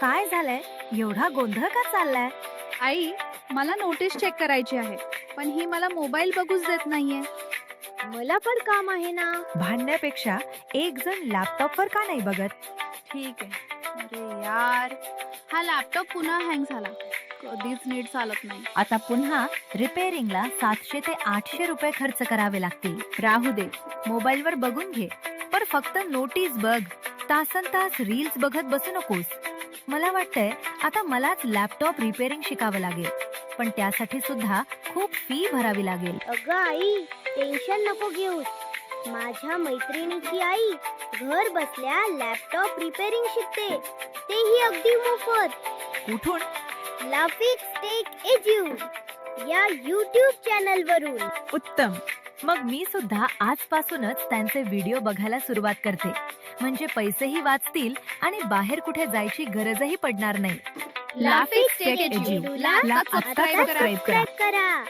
काय झालंय? एवढा गोंधळ का चाललाय? आई, मला नोटीस चेक करायची आहे, पण ही मला मोबाईल बघूच देत नाहीये. मला पण काम आहे ना. भांडण्यापेक्षा एक जण लॅपटॉपवर का नाही बघत? ठीक आहे. अरे यार, हा लॅपटॉप पुन्हा हँग झाला. कधीच नीट चालत नाही. आता पुन्हा रिपेअरिंगला 700 ते 800 रुपये खर्च करावे लागतील. राहू दे, मोबाईलवर बघून घे. पण फक्त नोटीस बघ. तासन तास रील्स बघत बसू नकोस. मला वाटतंय आता मलाच लॅपटॉप रिपेअरिंग शिकावं लागेल. पण त्यासाठी सुद्धा खूप फी भरावी लागेल. अगं आई, टेन्शन नको घेऊस. माझ्या मैत्रिणीची आई घर बसल्या लॅपटॉप रिपेअरिंग शिकते, तेही अगदी मोफत. कुठून? लाफिक्स टेक एज्यू या YouTube चॅनल वरून. उत्तम. मग मी सुद्धा आजपासूनच त्यांचे व्हिडिओ बघायला सुरुवात करते. म्हणजे पैसेही वाचतील आणि बाहेर कुठे जायची गरजही पडणार नाही. लाफिक्स टेक एज्यू. एज्यूला ला आता सबस्क्राईब करा. सबस्क्राईब करा.